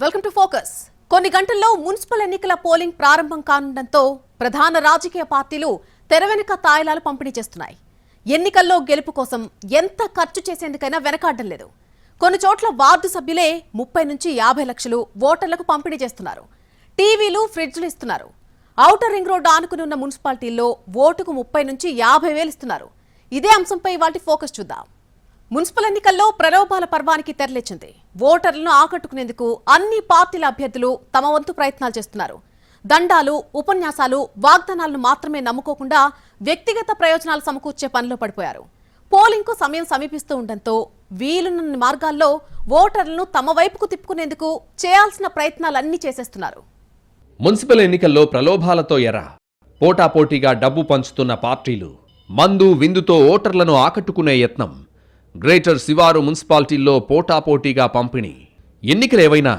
Welcome to focus. కొన్ని గంటల్లో municipal ఎన్నికల పోలింగ్ ప్రారంభం కానుండటంతో ప్రధాన రాజకీయ పార్టీలు తెరవెనుక తాయిలాలు పంపిణీ చేస్తున్నాయి. ఎన్నికల్లో గెలుపు కోసం ఎంత ఖర్చు చేసేందుకైనా వెనకాడడం లేదు. కొన్ని చోట్ల వార్డు సభ్యులే 30 నుంచి 50 లక్షలు ఓటర్లకు పంపిణీ చేస్తున్నారు. టీవీలు, ఫ్రిడ్జ్లు ఇస్తున్నారు. ఔటర్ రింగ్ రోడ్డు ఆనుకుని ఉన్న మున్సిపాలిటీల్లో ఓటుకు 30 నుంచి 50 వేలు ఇస్తున్నారు. ఇదే అంశంపై ఇవాల్టి ఫోకస్ చూద్దాం. మున్సిపల్ ఎన్నికల్లో ప్రలోభాల పర్వానికి తెరలేచింది. ఓటర్లను ఆకట్టుకునేందుకు అన్ని పార్టీల అభ్యర్థులు తమ వంతు ప్రయత్నాలు చేస్తున్నారు. దండాలు, ఉపన్యాసాలు, వాగ్దానాలను మాత్రమే నమ్ముకోకుండా వ్యక్తిగత ప్రయోజనాలు సమకూర్చే పనిలో పడిపోయారు. పోలింగ్కు సమయం సమీపిస్తూ ఉండటంతో వీలున్న మార్గాల్లో ఓటర్లను తమ వైపుకు తిప్పుకునేందుకు చేయాల్సిన ప్రయత్నాలన్నీ చేసేస్తున్నారు. మున్సిపల్ ఎన్నికల్లో ప్రలోభాలతో పోటాపోటీగా డబ్బు పంచుతున్న పార్టీలు, మందు విందుతో ఓటర్లను ఆకట్టుకునే యత్నం. గ్రేటర్ శివారు మున్సిపాలిటీల్లో పోటాపోటీగా పంపిణీ. ఎన్నికలేవైనా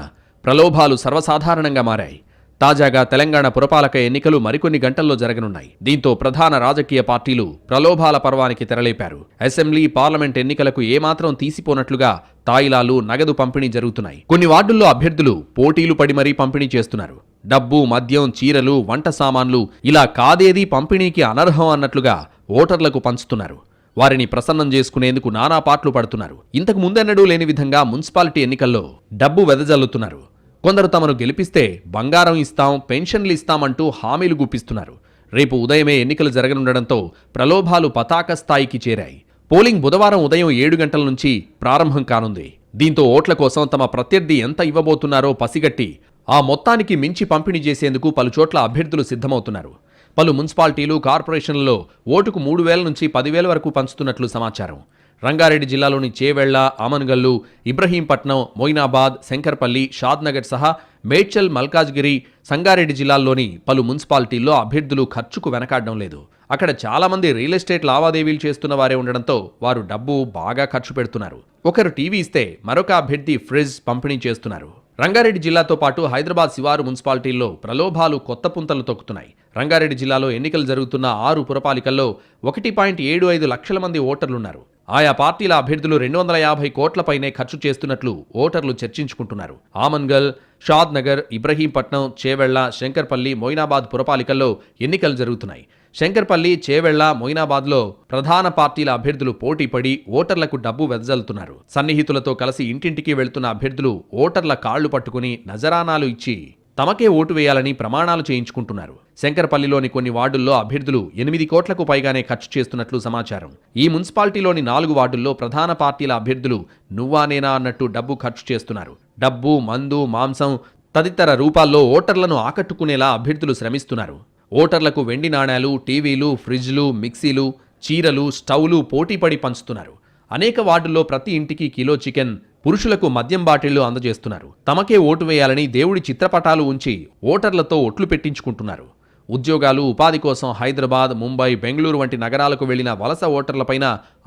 ప్రలోభాలు సర్వసాధారణంగా మారాయి. తాజాగా తెలంగాణ పురపాలక ఎన్నికలు మరికొన్ని గంటల్లో జరగనున్నాయి. దీంతో ప్రధాన రాజకీయ పార్టీలు ప్రలోభాల పర్వానికి తెరలేపారు. అసెంబ్లీ, పార్లమెంట్ ఎన్నికలకు ఏమాత్రం తీసిపోనట్లుగా తాయిలాలు, నగదు పంపిణీ జరుగుతున్నాయి. కొన్ని వార్డుల్లో అభ్యర్థులు పోటీలు పడి మరీ పంపిణీ చేస్తున్నారు. డబ్బు, మద్యం, చీరలు, వంట సామాన్లు ఇలా కాదేదీ పంపిణీకి అనర్హం అన్నట్లుగా ఓటర్లకు పంచుతున్నారు. వారిని ప్రసన్నం చేసుకునేందుకు నానా పాట్లు పడుతున్నారు. ఇంతకు ముందెన్నడూ లేని విధంగా మున్సిపాలిటీ ఎన్నికల్లో డబ్బు వెదజల్లుతున్నారు. కొందరు తమను గెలిపిస్తే బంగారం ఇస్తాం, పెన్షన్లు ఇస్తామంటూ హామీలు గుప్పిస్తున్నారు. రేపు ఉదయమే ఎన్నికలు జరగనుండడంతో ప్రలోభాలు పతాక స్థాయికి చేరాయి. పోలింగ్ బుధవారం ఉదయం 7 గంటల నుంచి ప్రారంభం కానుంది. దీంతో ఓట్ల కోసం తమ ప్రత్యర్థి ఎంత ఇవ్వబోతున్నారో పసిగట్టి ఆ మొత్తానికి మించి పంపిణీ చేసేందుకు పలుచోట్ల అభ్యర్థులు సిద్ధమవుతున్నారు. పలు మున్సిపాలిటీలు, కార్పొరేషన్లలో ఓటుకు 3,000 నుంచి 10,000 వరకు పంచుతున్నట్లు సమాచారం. రంగారెడ్డి జిల్లాలోని చేవెళ్ల, ఆమన్గల్లు, ఇబ్రహీంపట్నం, మొయినాబాద్, శంకర్పల్లి, షాద్నగర్ సహా మేడ్చల్, మల్కాజ్గిరి, సంగారెడ్డి జిల్లాల్లోని పలు మున్సిపాలిటీల్లో అభ్యర్థులు ఖర్చుకు వెనకాడడం లేదు. అక్కడ చాలామంది రియల్ ఎస్టేట్ లావాదేవీలు చేస్తున్న వారే ఉండడంతో వారు డబ్బు బాగా ఖర్చు పెడుతున్నారు. ఒకరు టీవీ ఇస్తే మరొక అభ్యర్థి ఫ్రిడ్జ్ పంపిణీ చేస్తున్నారు. రంగారెడ్డి జిల్లాతో పాటు హైదరాబాద్ శివారు మున్సిపాలిటీల్లో ప్రలోభాలు కొత్త పుంతలు తొక్కుతున్నాయి. రంగారెడ్డి జిల్లాలో ఎన్నికలు జరుగుతున్న 6 పురపాలికల్లో 1.75 లక్షల మంది ఓటర్లున్నారు. ఆయా పార్టీల అభ్యర్థులు 250 కోట్లపైనే ఖర్చు చేస్తున్నట్లు ఓటర్లు చర్చించుకుంటున్నారు. ఆమన్గల్, షాద్నగర్, ఇబ్రహీంపట్నం, చేవెళ్ల, శంకర్పల్లి, మొయినాబాద్ పురపాలికల్లో ఎన్నికలు జరుగుతున్నాయి. శంకర్పల్లి, చేవెళ్ల, మొయినాబాద్లో ప్రధాన పార్టీల అభ్యర్థులు పోటీపడి ఓటర్లకు డబ్బు వెదజల్లుతున్నారు. సన్నిహితులతో కలిసి ఇంటింటికి వెళ్తున్న అభ్యర్థులు ఓటర్ల కాళ్లు పట్టుకుని నజరానాలు ఇచ్చి తమకే ఓటు వేయాలని ప్రమాణాలు చేయించుకుంటున్నారు. శంకర్పల్లిలోని కొన్ని వార్డుల్లో అభ్యర్థులు 8 కోట్లకు పైగానే ఖర్చు చేస్తున్నట్లు సమాచారం. ఈ మున్సిపాలిటీలోని 4 వార్డుల్లో ప్రధాన పార్టీల అభ్యర్థులు నువ్వా నేనా అన్నట్టు డబ్బు ఖర్చు చేస్తున్నారు. డబ్బు, మందు, మాంసం తదితర రూపాల్లో ఓటర్లను ఆకట్టుకునేలా అభ్యర్థులు శ్రమిస్తున్నారు. ఓటర్లకు వెండి నాణేలు, టీవీలు, ఫ్రిడ్జ్లు, మిక్సీలు, చీరలు, స్టవ్లు పోటీపడి పంచుతున్నారు. అనేక వార్డుల్లో ప్రతి ఇంటికి కిలో చికెన్, పురుషులకు మద్యం బాటిళ్లు అందజేస్తున్నారు. తమకే ఓటు వేయాలని దేవుడి చిత్రపటాలు ఉంచి ఓటర్లతో ఒట్లు పెట్టించుకుంటున్నారు. ఉద్యోగాలు, ఉపాధి కోసం హైదరాబాద్, ముంబై, బెంగళూరు వంటి నగరాలకు వెళ్లిన వలస ఓటర్లపైన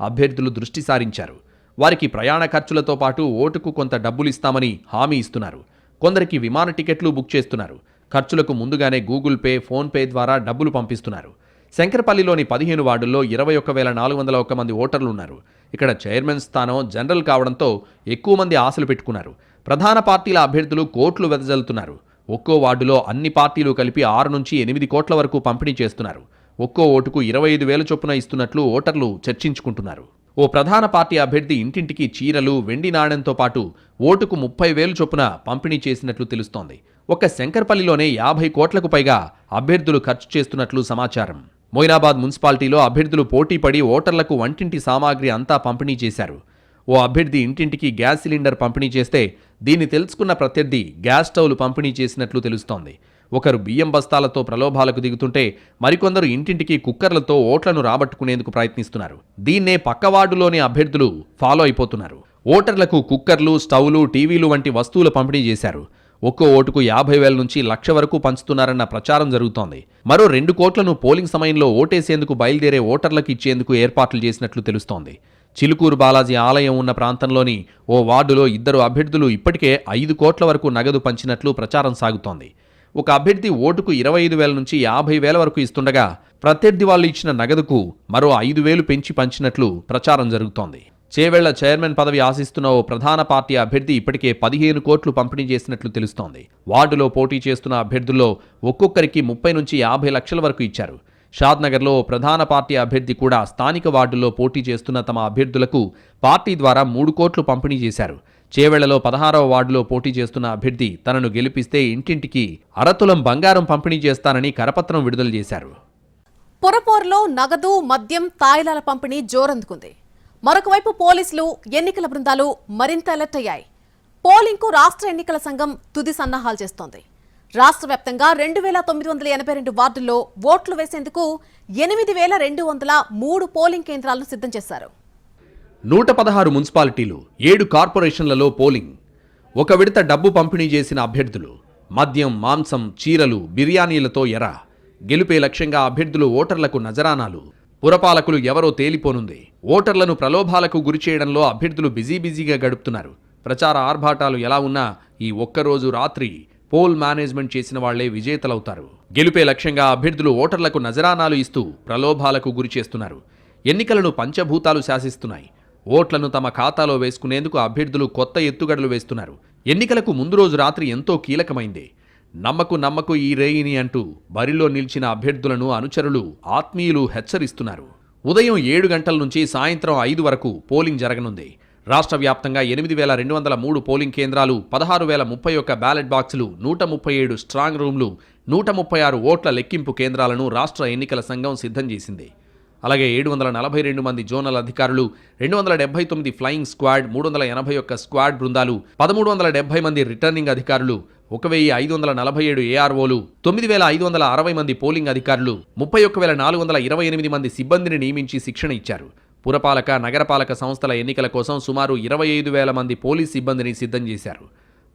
అభ్యర్థులు దృష్టి సారించారు. వారికి ప్రయాణ ఖర్చులతో పాటు ఓటుకు కొంత డబ్బులిస్తామని హామీ ఇస్తున్నారు. కొందరికి విమాన టికెట్లు బుక్ చేస్తున్నారు. ఖర్చులకు ముందుగానే గూగుల్ పే, ఫోన్ పే ద్వారా డబ్బులు పంపిస్తున్నారు. శంకర్పల్లిలోని 15 వార్డుల్లో 21,401 మంది ఓటర్లున్నారు. ఇక్కడ చైర్మన్ స్థానం జనరల్ కావడంతో ఎక్కువ మంది ఆశలు పెట్టుకున్నారు. ప్రధాన పార్టీల అభ్యర్థులు కోట్లు వెదజల్లుతున్నారు. ఒక్కో వార్డులో అన్ని పార్టీలు కలిపి 6 నుంచి 8 కోట్ల వరకు పంపిణీ చేస్తున్నారు. ఒక్కో ఓటుకు 25,000 చొప్పున ఇస్తున్నట్లు ఓటర్లు చర్చించుకుంటున్నారు. ఓ ప్రధాన పార్టీ అభ్యర్థి ఇంటింటికి చీరలు, వెండి నాణ్యంతో పాటు ఓటుకు 30,000 చొప్పున పంపిణీ చేసినట్లు తెలుస్తోంది. ఒక్క శంకర్పల్లిలోనే 50 కోట్లకు పైగా అభ్యర్థులు ఖర్చు చేస్తున్నట్లు సమాచారం. మొయినాబాద్ మున్సిపాలిటీలో అభ్యర్థులు పోటీపడి ఓటర్లకు వంటింటి సామాగ్రి అంతా పంపిణీ చేశారు. ఓ అభ్యర్థి ఇంటింటికి గ్యాస్ సిలిండర్ పంపిణీ చేస్తే దీన్ని తెలుసుకున్న ప్రత్యర్థి గ్యాస్ స్టవ్లు పంపిణీ చేసినట్లు తెలుస్తోంది. ఒకరు బియ్యం బస్తాలతో ప్రలోభాలకు దిగుతుంటే మరికొందరు ఇంటింటికి కుక్కర్లతో ఓట్లను రాబట్టుకునేందుకు ప్రయత్నిస్తున్నారు. దీన్నే పక్క వార్డులోని అభ్యర్థులు ఫాలో అయిపోతున్నారు. ఓటర్లకు కుక్కర్లు, స్టవ్లు, టీవీలు వంటి వస్తువులు పంపిణీ చేశారు. ఒక్కో ఓటుకు 50,000 నుంచి 1,00,000 వరకు పంచుతున్నారన్న ప్రచారం జరుగుతోంది. మరో 2 కోట్లను పోలింగ్ సమయంలో ఓటేసేందుకు బయలుదేరే ఓటర్లకు ఇచ్చేందుకు ఏర్పాట్లు చేసినట్లు తెలుస్తోంది. చిలుకూరు బాలాజీ ఆలయం ఉన్న ప్రాంతంలోని ఓ వార్డులో 2 అభ్యర్థులు ఇప్పటికే 5 కోట్ల వరకు నగదు పంచినట్లు ప్రచారం సాగుతోంది. ఒక అభ్యర్థి ఓటుకు 25,000 నుంచి 50,000 వరకు ఇస్తుండగా ప్రత్యర్థి వాళ్ళు ఇచ్చిన నగదుకు మరో 5,000 పెంచి పంచినట్లు ప్రచారం జరుగుతోంది. చేవెళ్ల చైర్మన్ పదవి ఆశిస్తున్న ఓ ప్రధాన పార్టీ అభ్యర్థి ఇప్పటికే 15 కోట్లు పంపిణీ చేసినట్లు తెలుస్తోంది. వార్డులో పోటీ చేస్తున్న అభ్యర్థుల్లో ఒక్కొక్కరికి 30 నుంచి 50 లక్షల వరకు ఇచ్చారు. షాద్నగర్లో ఓ ప్రధాన పార్టీ అభ్యర్థి కూడా స్థానిక వార్డుల్లో పోటీ చేస్తున్న తమ అభ్యర్థులకు పార్టీ ద్వారా 3 కోట్లు పంపిణీ చేశారు. చేవెళ్లలో 16వ వార్డులో పోటీ చేస్తున్న అభ్యర్థి తనను గెలిపిస్తే ఇంటింటికి అరతులం బంగారం పంపిణీ చేస్తానని కరపత్రం విడుదల చేశారు. పురపోరులో నగదు, మద్యం, తాయిలాల పంపిణీ జోరందుకుంది. మరొకవైపు పోలీసులు, ఎన్నికల బృందాలు మరింత అలర్ట్ అయ్యాయి. పోలింగ్కు రాష్ట్ర ఎన్నికల సంఘం తుది సన్నాహాలు చేస్తోంది. రాష్ట్ర వ్యాప్తంగా 2982 వార్డుల్లో ఓట్లు వేసేందుకు 8203 పోలింగ్ కేంద్రాలను సిద్ధం చేశారు. 116 మున్సిపాలిటీలు, 7 కార్పొరేషన్లలో పోలింగ్. ఒక విడత డబ్బు పంపిణీ చేసిన అభ్యర్థులు మద్యం, మాంసం, చీరలు, బిర్యానీలతో ఎర. గెలుపే లక్ష్యంగా అభ్యర్థులు ఓటర్లకు నజరానాలు. పురపాలకులు ఎవరో తేలిపోనుంది. ఓటర్లను ప్రలోభాలకు గురిచేయడంలో అభ్యర్థులు బిజీగా గడుపుతున్నారు. ప్రచార ఆర్భాటాలు ఎలా ఉన్నా ఈ ఒక్కరోజు రాత్రి పోల్ మేనేజ్మెంట్ చేసిన వాళ్లే విజేతలవుతారు. గెలుపే లక్ష్యంగా అభ్యర్థులు ఓటర్లకు నజరానాలు ఇస్తూ ప్రలోభాలకు గురిచేస్తున్నారు. ఎన్నికలను పంచభూతాలు శాసిస్తున్నాయి. ఓట్లను తమ ఖాతాలో వేసుకునేందుకు అభ్యర్థులు కొత్త ఎత్తుగడలు వేస్తున్నారు. ఎన్నికలకు ముందు రోజు రాత్రి ఎంతో కీలకమైంది. నమ్మకు ఈ రేయిని అంటూ బరిలో నిలిచిన అభ్యర్థులను అనుచరులు, ఆత్మీయులు హెచ్చరిస్తున్నారు. ఉదయం 7 గంటల నుంచి సాయంత్రం 5 వరకు పోలింగ్ జరగనుంది. రాష్ట్ర వ్యాప్తంగా 8203 పోలింగ్ కేంద్రాలు, 16031 బ్యాలెట్ బాక్సులు, 137 స్ట్రాంగ్ రూమ్లు, 136 ఓట్ల లెక్కింపు కేంద్రాలను రాష్ట్ర ఎన్నికల సంఘం సిద్ధం చేసింది. అలాగే 742 మంది జోనల్ అధికారులు, 279 ఫ్లయింగ్ స్క్వాడ్, 381 స్క్వాడ్ బృందాలు, 1370 మంది రిటర్నింగ్ అధికారులు, 1547 ఏఆర్ఓలు, 9560 మంది పోలింగ్ అధికారులు, 31428 మంది సిబ్బందిని నియమించి శిక్షణ ఇచ్చారు. పురపాలక, నగరపాలక సంస్థల ఎన్నికల కోసం సుమారు 25,000 మంది పోలీస్ సిబ్బందిని సిద్ధం చేశారు.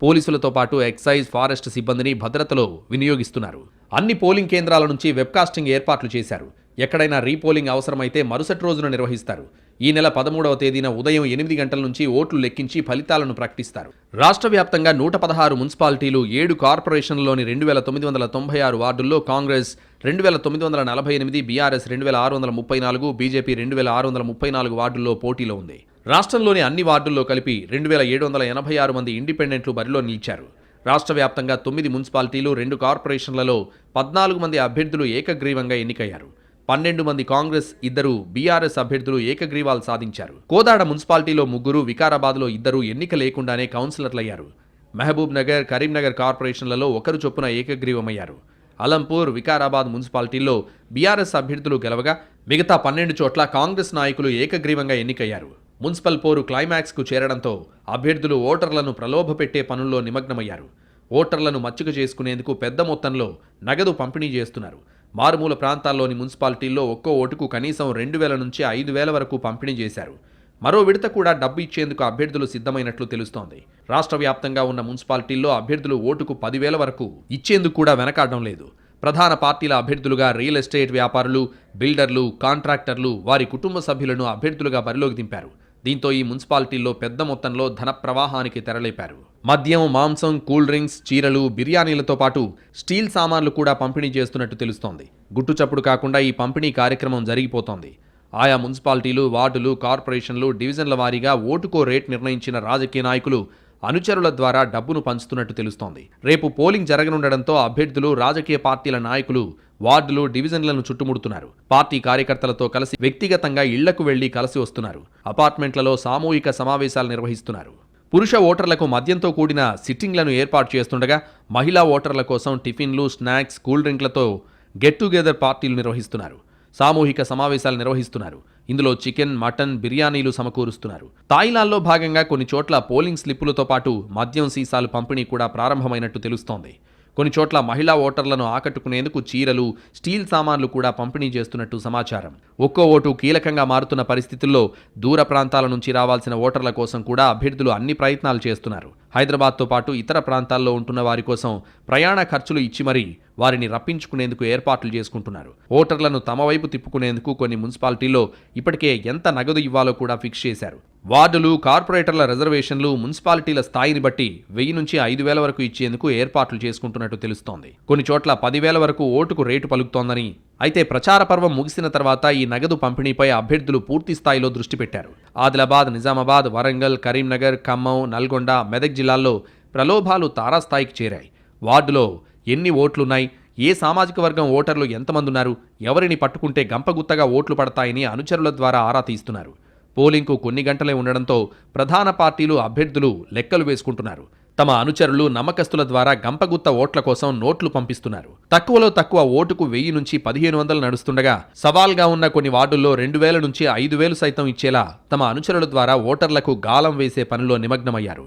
పోలీసులతో పాటు ఎక్సైజ్, ఫారెస్ట్ సిబ్బందిని భద్రతలో వినియోగిస్తున్నారు. అన్ని పోలింగ్ కేంద్రాల నుంచి వెబ్కాస్టింగ్ ఏర్పాట్లు చేశారు. ఎక్కడైనా రీపోలింగ్ అవసరమైతే మరుసటి రోజున నిర్వహిస్తారు. ఈ నెల 13వ తేదీన ఉదయం 8 గంటల నుంచి ఓట్లు లెక్కించి ఫలితాలను ప్రకటిస్తారు. రాష్ట్ర వ్యాప్తంగా 116 మున్సిపాలిటీలు, 7 కార్పొరేషన్లలోని 2996 వార్డుల్లో కాంగ్రెస్ 2948, బీఆర్ఎస్ 2634, బీజేపీ 2634 వార్డుల్లో పోటీలో ఉంది. రాష్ట్రంలోని అన్ని వార్డుల్లో కలిపి 2786 మంది ఇండిపెండెంట్లు బరిలో నిలిచారు. రాష్ట్ర వ్యాప్తంగా 9 మున్సిపాలిటీలు, 2 కార్పొరేషన్లలో 14 మంది అభ్యర్థులు ఏకగ్రీవంగా ఎన్నికయ్యారు. 12 మంది కాంగ్రెస్, 2 బీఆర్ఎస్ అభ్యర్థులు ఏకగ్రీవాలు సాధించారు. కోదాడ మున్సిపాలిటీలో 3, వికారాబాద్లో 2 ఎన్నిక లేకుండానే కౌన్సిలర్లయ్యారు. మహబూబ్ నగర్, కరీంనగర్ కార్పొరేషన్లలో 1 చొప్పున ఏకగ్రీవమయ్యారు. అలంపూర్, వికారాబాద్ మున్సిపాలిటీల్లో బీఆర్ఎస్ అభ్యర్థులు గెలవగా మిగతా 12 చోట్ల కాంగ్రెస్ నాయకులు ఏకగ్రీవంగా ఎన్నికయ్యారు. మున్సిపల్ పోరు క్లైమాక్స్కు చేరడంతో అభ్యర్థులు ఓటర్లను ప్రలోభపెట్టే పనుల్లో నిమగ్నమయ్యారు. ఓటర్లను మచ్చుక చేసుకునేందుకు పెద్ద మొత్తంలో నగదు పంపిణీ చేస్తున్నారు. మారుమూల ప్రాంతాల్లోని మున్సిపాలిటీల్లో ఒక్కో ఓటుకు కనీసం 2000 నుంచి 5000 వరకు పంపిణీ చేశారు. మరో విడత కూడా డబ్బు ఇచ్చేందుకు అభ్యర్థులు సిద్ధమైనట్లు తెలుస్తోంది. రాష్ట్ర వ్యాప్తంగా ఉన్న మున్సిపాలిటీల్లో అభ్యర్థులు ఓటుకు 10,000 వరకు ఇచ్చేందుకు కూడా వెనకాడడం లేదు. ప్రధాన పార్టీల అభ్యర్థులుగా రియల్ ఎస్టేట్ వ్యాపారులు, బిల్డర్లు, కాంట్రాక్టర్లు, వారి కుటుంబ సభ్యులను అభ్యర్థులుగా బరిలోకి దింపారు. దీంతో ఈ మున్సిపాలిటీల్లో పెద్ద మొత్తంలో ధన ప్రవాహానికి తెరలేపారు. మద్యం, మాంసం, కూల్ డ్రింక్స్, చీరలు, బిర్యానీలతో పాటు స్టీల్ సామాన్లు కూడా పంపిణీ చేస్తున్నట్టు తెలుస్తోంది. గుట్టుచప్పుడు కాకుండా ఈ పంపిణీ కార్యక్రమం జరిగిపోతోంది. ఆయా మున్సిపాలిటీలు, వార్డులు, కార్పొరేషన్లు, డివిజన్ల వారీగా ఓటుకో రేట్ నిర్ణయించిన రాజకీయ నాయకులు అనుచరుల ద్వారా డబ్బును పంచుతున్నట్టు తెలుస్తోంది. రేపు పోలింగ్ జరగనుండడంతో అభ్యర్థులు, రాజకీయ పార్టీల నాయకులు వార్డులు, డివిజన్లను చుట్టుముడుతున్నారు. పార్టీ కార్యకర్తలతో కలిసి వ్యక్తిగతంగా ఇళ్లకు వెళ్లి కలిసి వస్తున్నారు. అపార్ట్మెంట్లలో సామూహిక సమావేశాలు నిర్వహిస్తున్నారు. పురుష ఓటర్లకు మద్యంతో కూడిన సిట్టింగ్లను ఏర్పాటు చేస్తుండగా మహిళా ఓటర్ల కోసం టిఫిన్లు, స్నాక్స్, కూల్ డ్రింక్లతో గెట్ టుగెదర్ పార్టీలు నిర్వహిస్తున్నారు. సామూహిక సమావేశాలు నిర్వహిస్తున్నారు. ఇందులో చికెన్, మటన్, బిర్యానీలు సమకూరుస్తున్నారు. తాయిలాల్లో భాగంగా కొన్ని చోట్ల పోలింగ్ స్లిప్పులతో పాటు మద్యం సీసాలు పంపిణీ కూడా ప్రారంభమైనట్టు తెలుస్తోంది. కొన్ని చోట్ల మహిళా ఓటర్లను ఆకట్టుకునేందుకు చీరలు, స్టీల్ సామాన్లు కూడా పంపిణీ చేస్తున్నట్టు సమాచారం. ఒక్కో ఓటు కీలకంగా మారుతున్న పరిస్థితుల్లో దూర ప్రాంతాల నుంచి రావాల్సిన ఓటర్ల కోసం కూడా అభ్యర్థులు అన్ని ప్రయత్నాలు చేస్తున్నారు. హైదరాబాద్తో పాటు ఇతర ప్రాంతాల్లో ఉంటున్న వారి కోసం ప్రయాణ ఖర్చులు ఇచ్చి మరీ వారిని రప్పించుకునేందుకు ఏర్పాట్లు చేసుకుంటున్నారు. ఓటర్లను తమ వైపు తిప్పుకునేందుకు కొన్ని మున్సిపాలిటీల్లో ఇప్పటికే ఎంత నగదు ఇవ్వాలో కూడా ఫిక్స్ చేశారు. వార్డులు, కార్పొరేటర్ల రిజర్వేషన్లు మున్సిపాలిటీల స్థాయిని బట్టి 1000 నుంచి 5000 వరకు ఇచ్చేందుకు ఏర్పాట్లు చేసుకుంటున్నట్టు తెలుస్తోంది. కొన్ని చోట్ల 10,000 వరకు ఓటుకు రేటు పలుకుతోందని, అయితే ప్రచార పర్వం ముగిసిన తర్వాత ఈ నగదు పంపిణీపై అభ్యర్థులు పూర్తి స్థాయిలో దృష్టి పెట్టారు. ఆదిలాబాద్, నిజామాబాద్, వరంగల్, కరీంనగర్, ఖమ్మం, నల్గొండ, మెదక్ జిల్లాల్లో ప్రలోభాలు తారాస్థాయికి చేరాయి. వార్డులో ఎన్ని ఓట్లున్నాయి, ఏ సామాజిక వర్గం ఓటర్లు ఎంతమంది ఉన్నారు, ఎవరిని పట్టుకుంటే గంపగుత్తగా ఓట్లు పడతాయని అనుచరుల ద్వారా ఆరా తీస్తున్నారు. పోలింగ్కు కొన్ని గంటలే ఉండడంతో ప్రధాన పార్టీలు అభ్యర్థులు లెక్కలు వేసుకుంటున్నారు. తమ అనుచరులు, నమ్మకస్తుల ద్వారా గంపగుత్త ఓట్ల కోసం నోట్లు పంపిస్తున్నారు. తక్కువలో తక్కువ ఓటుకు 1000 నుంచి 1500 నడుస్తుండగా సవాల్గా ఉన్న కొన్ని వార్డుల్లో 2000 నుంచి 5000 సైతం ఇచ్చేలా తమ అనుచరుల ద్వారా ఓటర్లకు గాలం వేసే పనిలో నిమగ్నమయ్యారు.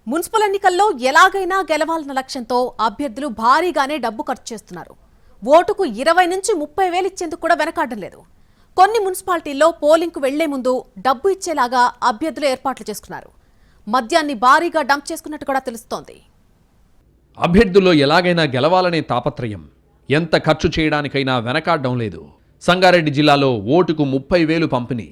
మున్సిపల్ ఎన్నికల్లో ఎలాగైనా గెలవాలన్న లక్ష్యంతో అభ్యర్థులు భారీగానే డబ్బు ఖర్చు చేస్తున్నారు. ఓటుకు 20 నుంచి 30,000 ఇచ్చేందుకు కూడా వెనకాడడం లేదు. కొన్ని మున్సిపాలిటీల్లో పోలింగ్కు వెళ్లే ముందు డబ్బు ఇచ్చేలాగా అభ్యర్థులు ఏర్పాట్లు చేసుకున్నారు. మద్యాన్ని భారీగా డంప్ చేసుకున్నట్టు కూడా తెలుస్తోంది. అభ్యర్థుల్లో ఎలాగైనా గెలవాలనే తాపత్రయం, ఎంత ఖర్చు చేయడానికైనా వెనకాడడం లేదు. సంగారెడ్డి జిల్లాలో ఓటుకు 30,000 పంపిణీ,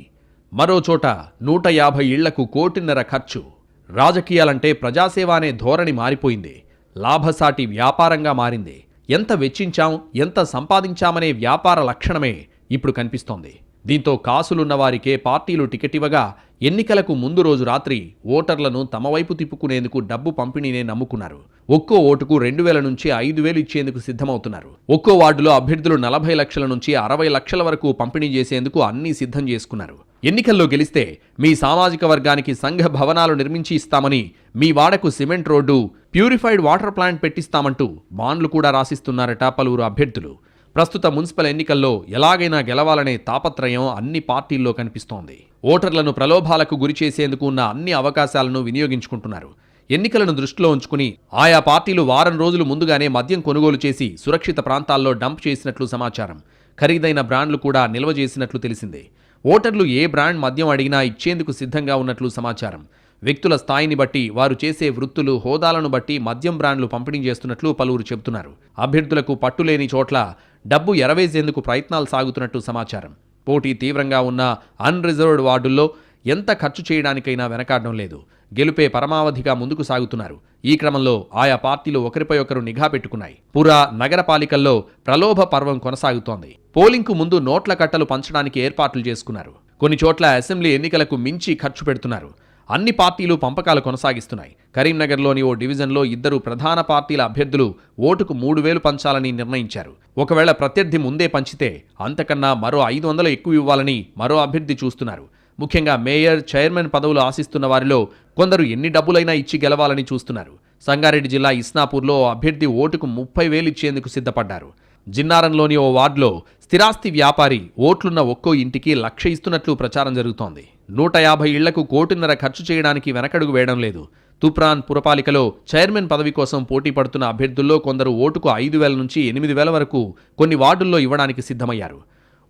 మరో చోట 150 ఇళ్లకు 1,50,00,000 ఖర్చు. రాజకీయాలంటే ప్రజాసేవ అనే ధోరణి మారిపోయింది. లాభసాటి వ్యాపారంగా మారింది. ఎంత వెచ్చించాం, ఎంత సంపాదించామనే వ్యాపార లక్షణమే ఇప్పుడు కనిపిస్తోంది. దీంతో కాసులున్న వారికే పార్టీలు టికెట్ ఇవ్వగా ఎన్నికలకు ముందు రోజు రాత్రి ఓటర్లను తమ వైపు తిప్పుకునేందుకు డబ్బు పంపిణీనే నమ్ముకున్నారు. ఒక్కో ఓటుకు 2,000 నుంచి 5,000 ఇచ్చేందుకు సిద్ధమవుతున్నారు. ఒక్కో వార్డులో అభ్యర్థులు 40 లక్షల నుంచి 60 లక్షల వరకు పంపిణీ చేసేందుకు అన్నీ సిద్ధం చేసుకున్నారు. ఎన్నికల్లో గెలిస్తే మీ సామాజిక వర్గానికి సంఘ భవనాలు నిర్మించి ఇస్తామని, మీ వాడకు cement road, purified water plant పెట్టిస్తామంటూ బాండ్లు కూడా రాసిస్తున్నారట పలువురు అభ్యర్థులు. ప్రస్తుత మున్సిపల్ ఎన్నికల్లో ఎలాగైనా గెలవాలనే తాపత్రయం అన్ని పార్టీల్లో కనిపిస్తోంది. ఓటర్లను ప్రలోభాలకు గురి చేసేందుకు ఉన్న అన్ని అవకాశాలను వినియోగించుకుంటున్నారు. ఎన్నికలను దృష్టిలో ఉంచుకుని ఆయా పార్టీలు వారం రోజులు ముందుగానే మద్యం కొనుగోలు చేసి సురక్షిత ప్రాంతాల్లో డంప్ చేసినట్లు సమాచారం. ఖరీదైన బ్రాండ్లు కూడా నిల్వ చేసినట్లు తెలిసిందే. ఓటర్లు ఏ బ్రాండ్ మద్యం అడిగినా ఇచ్చేందుకు సిద్ధంగా ఉన్నట్లు సమాచారం. వ్యక్తుల స్థాయిని బట్టి, వారు చేసే వృత్తులు, హోదాలను బట్టి మద్యం బ్రాండ్లు పంపిణీ చేస్తున్నట్లు పలువురు చెబుతున్నారు. అభ్యర్థులకు పట్టులేని చోట్ల డబ్బు ఎరవేసేందుకు ప్రయత్నాలు సాగుతున్నట్టు సమాచారం. పోటీ తీవ్రంగా ఉన్న అన్రిజర్వ్డ్ వార్డుల్లో ఎంత ఖర్చు చేయడానికైనా వెనకాడడం లేదు. గెలుపే పరమావధిగా ముందుకు సాగుతున్నారు. ఈ క్రమంలో ఆయా పార్టీలు ఒకరిపై ఒకరు నిఘా పెట్టుకున్నాయి. పుర, నగరపాలికల్లో ప్రలోభ పర్వం కొనసాగుతోంది. పోలింగ్కు ముందు నోట్ల కట్టలు పంచడానికి ఏర్పాట్లు చేసుకున్నారు. కొన్ని చోట్ల అసెంబ్లీ ఎన్నికలకు మించి ఖర్చు పెడుతున్నారు. అన్ని పార్టీలు పంపకాలు కొనసాగిస్తున్నాయి. కరీంనగర్లోని ఓ డివిజన్లో 2 ప్రధాన పార్టీల అభ్యర్థులు ఓటుకు 3,000 పంచాలని నిర్ణయించారు. ఒకవేళ ప్రత్యర్థి ముందే పంచితే అంతకన్నా మరో 500 ఎక్కువ ఇవ్వాలని మరో అభ్యర్థి చూస్తున్నారు. ముఖ్యంగా మేయర్, చైర్మన్ పదవులు ఆశిస్తున్న వారిలో కొందరు ఎన్ని డబ్బులైనా ఇచ్చి గెలవాలని చూస్తున్నారు. సంగారెడ్డి జిల్లా ఇస్నాపూర్లో ఓ అభ్యర్థి ఓటుకు 30,000 ఇచ్చేందుకు సిద్ధపడ్డారు. జిన్నారంలోని ఓ వార్డులో స్థిరాస్తి వ్యాపారి ఓట్లున్న ఒక్కో ఇంటికి 1,00,000 ఇస్తున్నట్లు ప్రచారం జరుగుతోంది. 150 ఇళ్లకు 1,50,00,000 ఖర్చు చేయడానికి వెనకడుగు వేయడం లేదు. తూప్రాన్ పురపాలికలో చైర్మన్ పదవి కోసం పోటీ పడుతున్న అభ్యర్థుల్లో కొందరు ఓటుకు 5,000 నుంచి 8,000 వరకు కొన్ని వార్డుల్లో ఇవ్వడానికి సిద్ధమయ్యారు.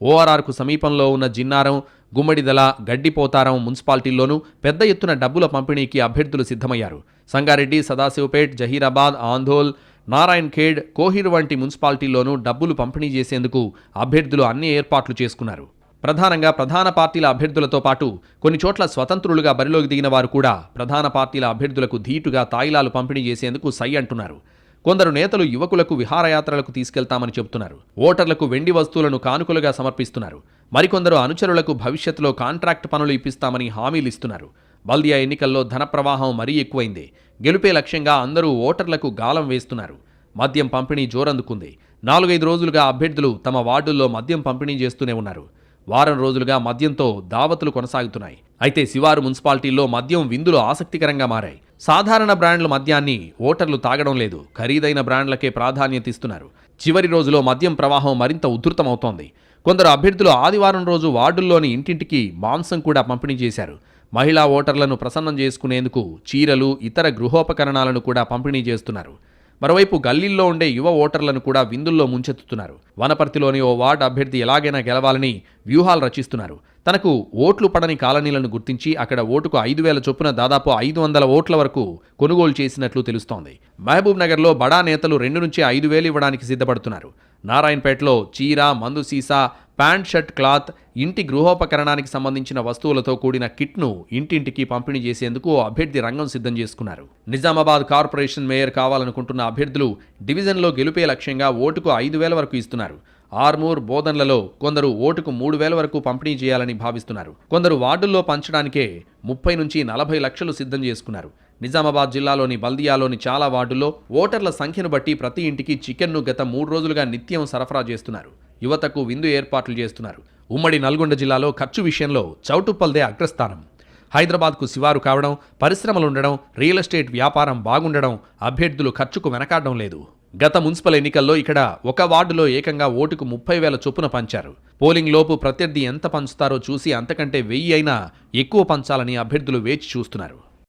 ఓఆర్ఆర్కు సమీపంలో ఉన్న జిన్నారం, గుమ్మడిదల, గడ్డిపోతారం మున్సిపాలిటీల్లోనూ పెద్ద ఎత్తున డబ్బుల పంపిణీకి అభ్యర్థులు సిద్ధమయ్యారు. సంగారెడ్డి, సదాశివపేట్, జహీరాబాద్, ఆంధోల్, నారాయణ్ ఖేడ్, కోహిర్ వంటి మున్సిపాలిటీల్లోనూ డబ్బులు పంపిణీ చేసేందుకు అభ్యర్థులు అన్ని ఏర్పాట్లు చేసుకున్నారు. ప్రధానంగా ప్రధాన పార్టీల అభ్యర్థులతో పాటు కొన్ని చోట్ల స్వతంత్రులుగా బరిలోకి దిగిన వారు కూడా ప్రధాన పార్టీల అభ్యర్థులకు ధీటుగా తాయిలాలు పంపిణీ చేసేందుకు సై అంటున్నారు. కొందరు నేతలు యువకులకు విహారయాత్రలకు తీసుకెళ్తామని చెబుతున్నారు. ఓటర్లకు వెండి వస్తువులను కానుకలుగా సమర్పిస్తున్నారు. మరికొందరు అనుచరులకు భవిష్యత్తులో కాంట్రాక్ట్ పనులు ఇప్పిస్తామని హామీలు ఇస్తున్నారు. బల్దియా ఎన్నికల్లో ధన ప్రవాహం మరీ ఎక్కువైంది. గెలుపే లక్ష్యంగా అందరూ ఓటర్లకు గాలం వేస్తున్నారు. మద్యం పంపిణీ జోరందుకుంది. 4-5 రోజులుగా అభ్యర్థులు తమ వార్డుల్లో మద్యం పంపిణీ చేస్తూనే ఉన్నారు. వారం రోజులుగా మద్యంతో దావతులు కొనసాగుతున్నాయి. అయితే శివారు మున్సిపాలిటీల్లో మద్యం విందులు ఆసక్తికరంగా మారాయి. సాధారణ బ్రాండ్ల మద్యాన్ని ఓటర్లు తాగడం లేదు. ఖరీదైన బ్రాండ్లకే ప్రాధాన్యత ఇస్తున్నారు. చివరి రోజులో మద్యం ప్రవాహం మరింత ఉధృతమవుతోంది. కొందరు అభ్యర్థులు ఆదివారం రోజు వార్డుల్లోని ఇంటింటికి మాంసం కూడా పంపిణీ చేశారు. మహిళా ఓటర్లను ప్రసన్నం చేసుకునేందుకు చీరలు, ఇతర గృహోపకరణాలను కూడా పంపిణీ చేస్తున్నారు. మరోవైపు గల్లీల్లో ఉండే యువ ఓటర్లను కూడా విందుల్లో ముంచెత్తుతున్నారు. వనపర్తిలోని ఓ వార్డు అభ్యర్థి ఎలాగైనా గెలవాలని వ్యూహాలు రచిస్తున్నారు. తనకు ఓట్లు పడని కాలనీలను గుర్తించి అక్కడ ఓటుకు 5,000 చొప్పున దాదాపు 500 ఓట్ల వరకు కొనుగోలు చేసినట్లు తెలుస్తోంది. మహబూబ్ నగర్లో బడా నేతలు 2 నుంచి 5,000 ఇవ్వడానికి సిద్ధపడుతున్నారు. నారాయణపేటలో చీర, మందు సీసా, ప్యాంట్ షర్ట్ క్లాత్, ఇంటి గృహోపకరణానికి సంబంధించిన వస్తువులతో కూడిన కిట్ను ఇంటింటికి పంపిణీ చేసేందుకు ఓ అభ్యర్థి రంగం సిద్ధం చేసుకున్నారు. నిజామాబాద్ కార్పొరేషన్ మేయర్ కావాలనుకుంటున్న అభ్యర్థులు డివిజన్లో గెలుపే లక్ష్యంగా ఓటుకు 5,000 వరకు ఇస్తున్నారు. ఆర్మూర్, బోధన్లలో కొందరు ఓటుకు 3,000 వరకు పంపిణీ చేయాలని భావిస్తున్నారు. కొందరు వార్డుల్లో పంచడానికే 30 నుంచి 40 లక్షలు సిద్ధం చేసుకున్నారు. నిజామాబాద్ జిల్లాలోని బల్దియాలోని చాలా వార్డుల్లో ఓటర్ల సంఖ్యను బట్టి ప్రతి ఇంటికి చికెన్ను గత 3 రోజులుగా నిత్యం సరఫరా చేస్తున్నారు. యువతకు విందు ఏర్పాట్లు చేస్తున్నారు. ఉమ్మడి నల్గొండ జిల్లాలో ఖర్చు విషయంలో చౌటుప్పల్దే అగ్రస్థానం. హైదరాబాద్కు శివారు కావడం, పరిశ్రమలుండడం, రియల్ ఎస్టేట్ వ్యాపారం బాగుండడం అభ్యర్థులు ఖర్చుకు వెనకాడడం లేదు. గత మున్సిపల్ ఎన్నికల్లో ఇక్కడ ఒక వార్డులో ఏకంగా ఓటుకు 30,000 చొప్పున పంచారు. పోలింగ్ లోపు ప్రత్యర్థి ఎంత పంచుతారో చూసి అంతకంటే 1000 అయినా ఎక్కువ పంచాలని అభ్యర్థులు వేచి చూస్తున్నారు.